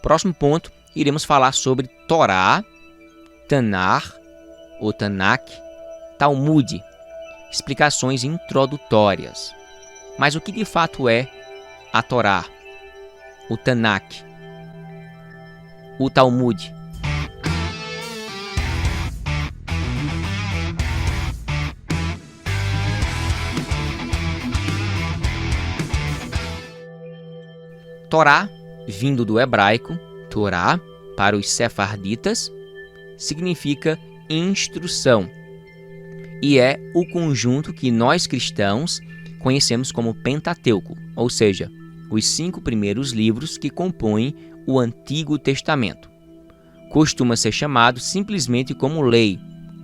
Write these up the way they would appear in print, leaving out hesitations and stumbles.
Próximo ponto, iremos falar sobre Torá, Tanar, ou Tanakh, Talmud, explicações introdutórias. Mas o que de fato é a Torá, o Tanakh, o Talmud? Torá, vindo do hebraico, Torá, para os sefarditas, significa instrução e é o conjunto que nós cristãos conhecemos como Pentateuco, ou seja, os 5 primeiros livros que compõem o Antigo Testamento. Costuma ser chamado simplesmente como lei,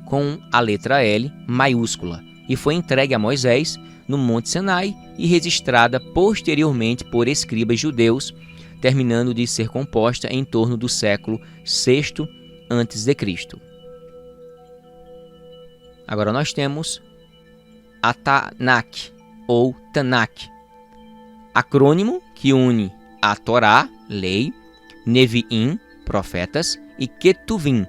com a letra L maiúscula, e foi entregue a Moisés no Monte Sinai e registrada posteriormente por escribas judeus, terminando de ser composta em torno do século VI a.C. Agora nós temos a Tanakh, ou Tanakh, acrônimo que une a Torá, lei, Neviim, profetas, e Ketuvim,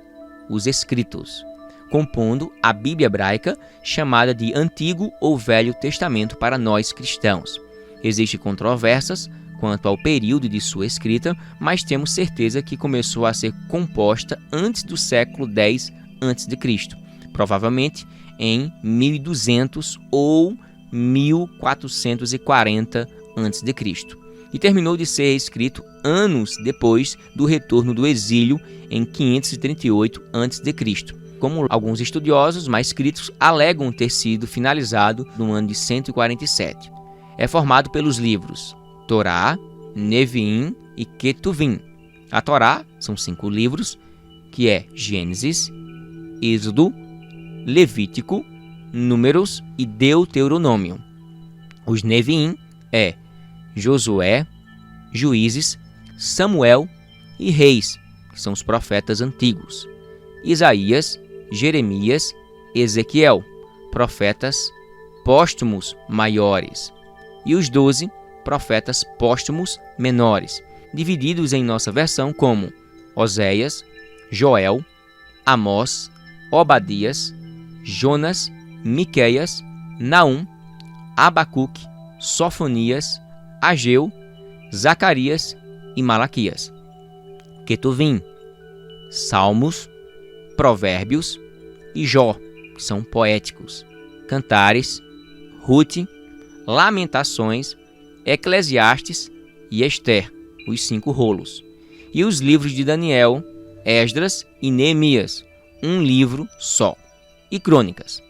os escritos, compondo a Bíblia hebraica, chamada de Antigo ou Velho Testamento para nós cristãos. Existem controvérsias quanto ao período de sua escrita, mas temos certeza que começou a ser composta antes do século X a.C., provavelmente em 1200 ou 1440 a.C., e terminou de ser escrito anos depois do retorno do exílio em 538 a.C., como alguns estudiosos mais críticos alegam ter sido finalizado no ano de 147. É formado pelos livros Torá, Neviim e Ketuvim. A Torá são 5 livros, que é Gênesis, Êxodo, Levítico, Números e Deuteronômio. Os Neviim é Josué, Juízes, Samuel e Reis, que são os profetas antigos. Isaías, Jeremias, Ezequiel, profetas póstumos maiores. E os 12 profetas póstumos menores, divididos em nossa versão como Oséias, Joel, Amós, Obadias, Jonas, Miqueias, Naum, Abacuque, Sofonias, Ageu, Zacarias e Malaquias. Ketuvim, Salmos, Provérbios e Jó, que são poéticos. Cantares, Rute, Lamentações, Eclesiastes e Ester, os 5 rolos. E os livros de Daniel, Esdras e Neemias, um livro só. E Crônicas.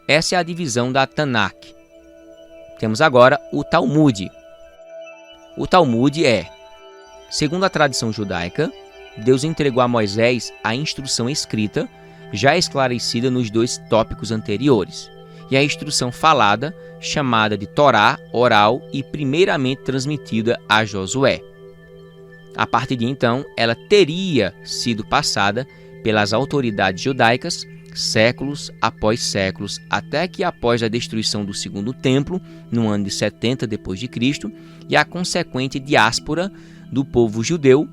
Essa é a divisão da Tanakh. Temos agora o Talmud. O Talmud é, segundo a tradição judaica, Deus entregou a Moisés a instrução escrita, já esclarecida nos 2 tópicos anteriores, e a instrução falada, chamada de Torá oral e primeiramente transmitida a Josué. A partir de então, ela teria sido passada pelas autoridades judaicas séculos após séculos, até que após a destruição do Segundo Templo, no ano de 70 d.C., e a consequente diáspora do povo judeu,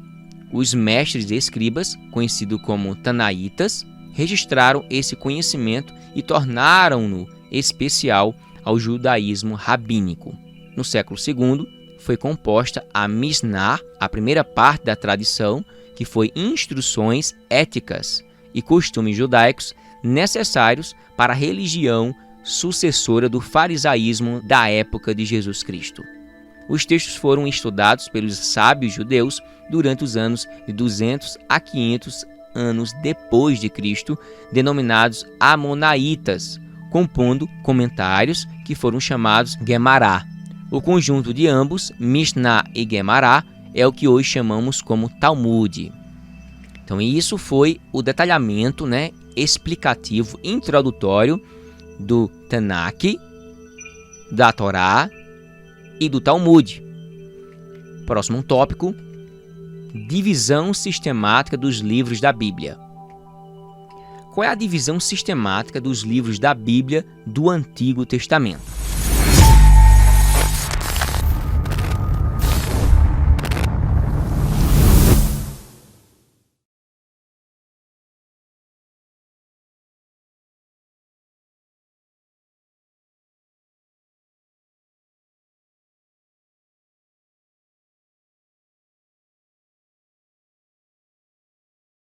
os mestres e escribas, conhecidos como Tanaitas, registraram esse conhecimento e tornaram-no especial ao judaísmo rabínico. No século II, foi composta a Mishnah, a primeira parte da tradição, que foi instruções éticas e costumes judaicos necessários para a religião sucessora do farisaísmo da época de Jesus Cristo. Os textos foram estudados pelos sábios judeus durante os anos de 200 a 500 anos depois de Cristo, denominados Amonaitas, compondo comentários que foram chamados Guemará. O conjunto de ambos, Mishnah e Guemará, é o que hoje chamamos como Talmud. Então isso foi o detalhamento, explicativo, introdutório do Tanakh, da Torá e do Talmud. Próximo tópico, divisão sistemática dos livros da Bíblia. Qual é a divisão sistemática dos livros da Bíblia do Antigo Testamento?